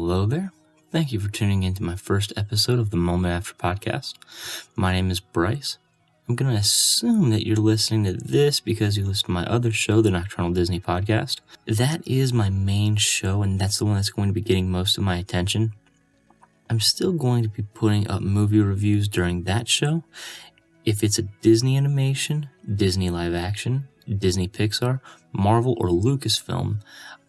Hello there. Thank you for tuning into my first episode of the Moment After podcast. My name is Bryce. I'm going to assume that you're listening to this because you listen to my other show, the Nocturnal Disney Podcast. That is my main show, and that's the one that's going to be getting most of my attention. I'm still going to be putting up movie reviews during that show. If it's a Disney animation, Disney live action, Disney Pixar, Marvel, or Lucasfilm,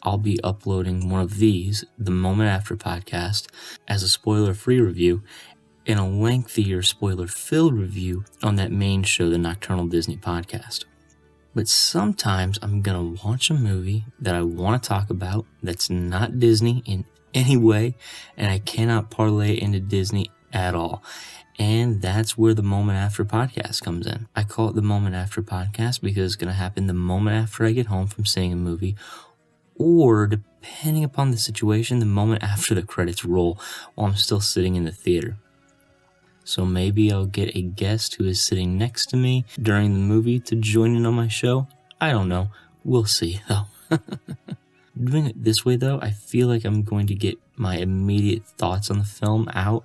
I'll be uploading one of these, the Moment After podcast, as a spoiler-free review, and a lengthier spoiler-filled review on that main show, the Nocturnal Disney Podcast. But sometimes I'm going to watch a movie that I want to talk about that's not Disney in any way, and I cannot parlay it into Disney at all. And that's where the Moment After podcast comes in. I call it the Moment After podcast because it's going to happen the moment after I get home from seeing a movie, or, depending upon the situation, the moment after the credits roll while I'm still sitting in the theater. So maybe I'll get a guest who is sitting next to me during the movie to join in on my show. I don't know. We'll see, though. Doing it this way, though, I feel like I'm going to get my immediate thoughts on the film out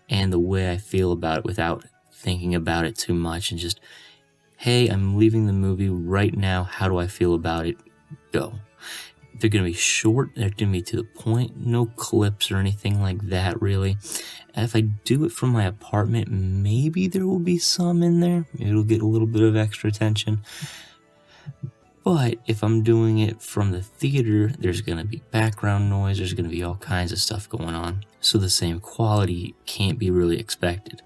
and the way I feel about it without thinking about it too much and just, hey, I'm leaving the movie right now. How do I feel about it? Go. They're going to be short, they're going to be to the point, no clips or anything like that, really. And if I do it from my apartment, maybe there will be some in there. It'll get a little bit of extra attention. But if I'm doing it from the theater, there's going to be background noise, there's going to be all kinds of stuff going on. So the same quality can't be really expected.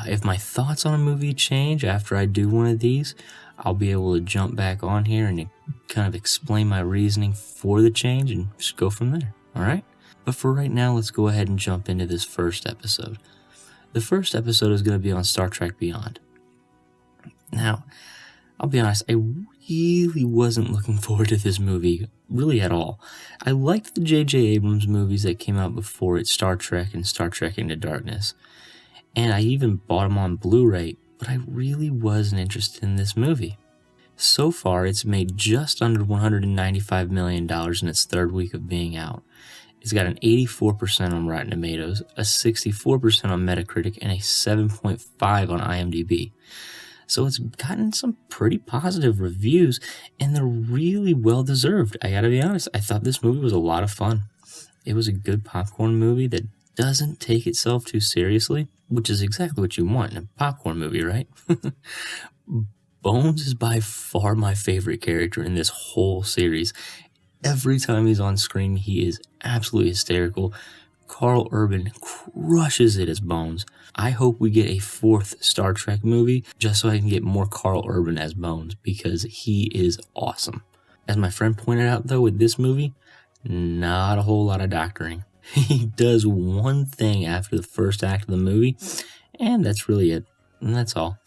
If my thoughts on a movie change after I do one of these, I'll be able to jump back on here and kind of explain my reasoning for the change and just go from there, alright? But for right now, let's go ahead and jump into this first episode. The first episode is going to be on Star Trek Beyond. Now, I'll be honest, I really wasn't looking forward to this movie, really at all. I liked the J.J. Abrams movies that came out before it, Star Trek and Star Trek Into Darkness. And I even bought them on Blu-ray, but I really wasn't interested in this movie. So far, it's made just under $195 million in its third week of being out. It's got an 84% on Rotten Tomatoes, a 64% on Metacritic, and a 7.5 on IMDb. So it's gotten some pretty positive reviews, and they're really well-deserved. I gotta be honest, I thought this movie was a lot of fun. It was a good popcorn movie that doesn't take itself too seriously, which is exactly what you want in a popcorn movie, right? Bones is by far my favorite character in this whole series. Every time he's on screen, he is absolutely hysterical. Karl Urban crushes it as Bones. I hope we get a fourth Star Trek movie just so I can get more Karl Urban as Bones because he is awesome. As my friend pointed out, though, with this movie, not a whole lot of doctoring. He does one thing after the first act of the movie, and that's really it. And that's all.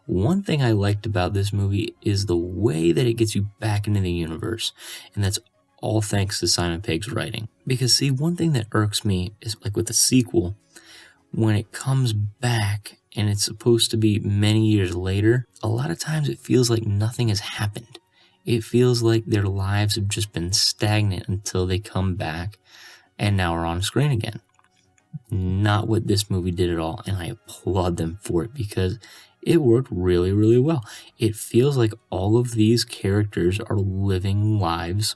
One thing I liked about this movie is the way that it gets you back into the universe, and that's all thanks to Simon Pegg's writing. Because see, one thing that irks me is like with the sequel, when it comes back and it's supposed to be many years later, a lot of times it feels like nothing has happened. It feels like their lives have just been stagnant until they come back and now are on screen again. Not what this movie did at all, and I applaud them for it because it worked really, really well. It feels like all of these characters are living lives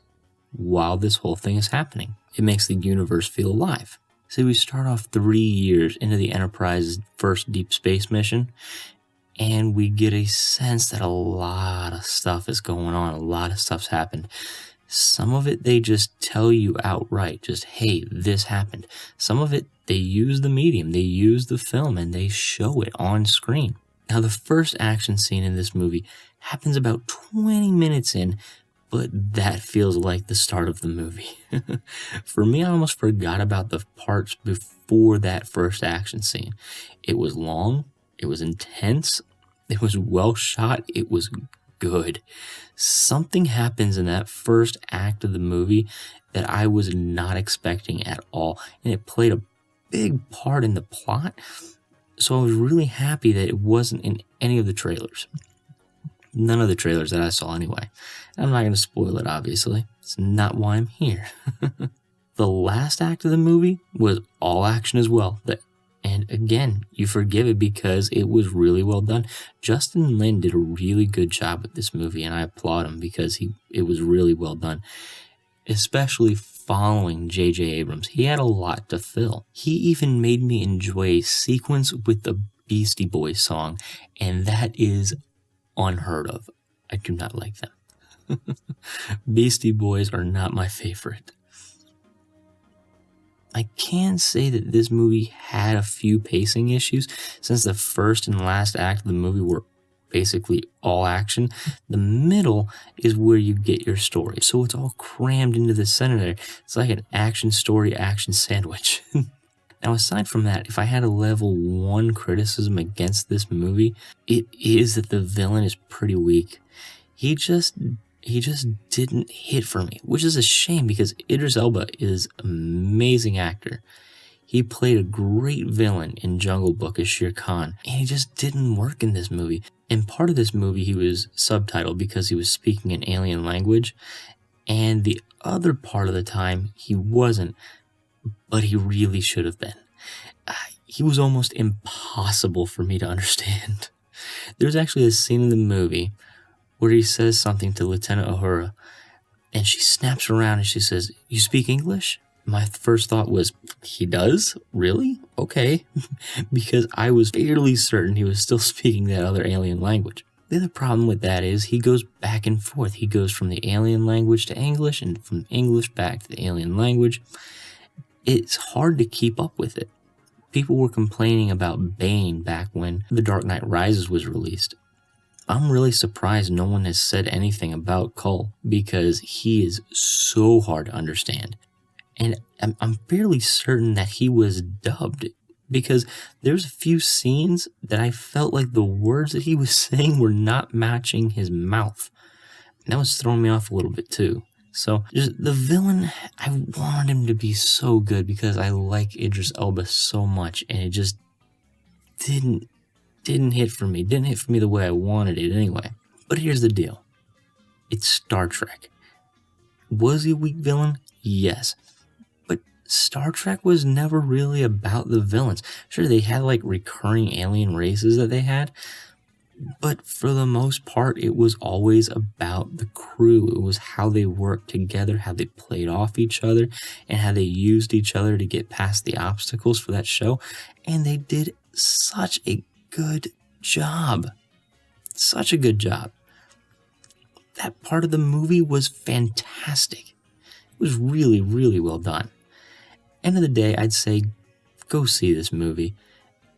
while this whole thing is happening. It makes the universe feel alive. So we start off 3 years into the Enterprise's first deep space mission, and we get a sense that a lot of stuff is going on, a lot of stuff's happened. Some of it they just tell you outright, just, hey, this happened. Some of it they use the medium, they use the film, and they show it on screen. Now, the first action scene in this movie happens about 20 minutes in, but that feels like the start of the movie. For me, I almost forgot about the parts before that first action scene. It was long, it was intense, it was well shot, it was good. Something happens in that first act of the movie that I was not expecting at all, and it played a big part in the plot, so I was really happy that it wasn't in any of the trailers. None of the trailers that I saw anyway. I'm not going to spoil it, obviously. It's not why I'm here. The last act of the movie was all action as well. And again, you forgive it because it was really well done. Justin Lin did a really good job with this movie, and I applaud him because it was really well done. Especially following J.J. Abrams. He had a lot to fill. He even made me enjoy a sequence with the Beastie Boys song, and that is unheard of. I do not like them. Beastie Boys are not my favorite. I can say that this movie had a few pacing issues since the first and last act of the movie were basically all action. The middle is where you get your story. So it's all crammed into the center there. It's like an action story, action sandwich. Now, aside from that, if I had a level 1 criticism against this movie, it is that the villain is pretty weak. He just didn't hit for me, which is a shame because Idris Elba is an amazing actor. He played a great villain in Jungle Book as Shere Khan, and he just didn't work in this movie. In part of this movie, he was subtitled because he was speaking an alien language, and the other part of the time, he wasn't, but he really should have been. He was almost impossible for me to understand. There's actually a scene in the movie where he says something to Lieutenant Uhura, and she snaps around and she says, "You speak English?" My first thought was, he does? Really? Okay. Because I was fairly certain he was still speaking that other alien language. The other problem with that is he goes back and forth. He goes from the alien language to English and from English back to the alien language. It's hard to keep up with it. People were complaining about Bane back when The Dark Knight Rises was released. I'm really surprised no one has said anything about Cull because he is so hard to understand. And I'm fairly certain that he was dubbed because there's a few scenes that I felt like the words that he was saying were not matching his mouth. And that was throwing me off a little bit too. So just the villain, I wanted him to be so good because I like Idris Elba so much, and it just didn't hit for me. Didn't hit for me the way I wanted it anyway. But here's the deal. It's Star Trek. Was he a weak villain? Yes. But Star Trek was never really about the villains. Sure, they had like recurring alien races that they had, but for the most part, it was always about the crew. It was how they worked together, how they played off each other, and how they used each other to get past the obstacles for that show. And they did such a good job. Such a good job. That part of the movie was fantastic. It was really, really well done. End of the day, I'd say go see this movie.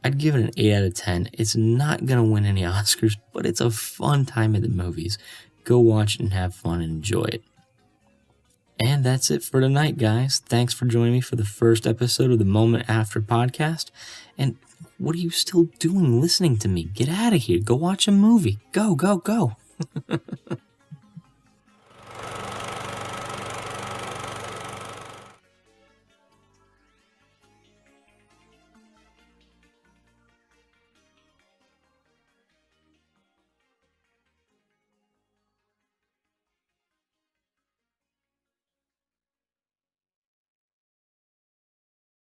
I'd give it an 8 out of 10. It's not going to win any Oscars, but it's a fun time at the movies. Go watch it and have fun and enjoy it. And that's it for tonight, guys. Thanks for joining me for the first episode of the Moment After podcast. And what are you still doing listening to me? Get out of here. Go watch a movie. Go, go, go.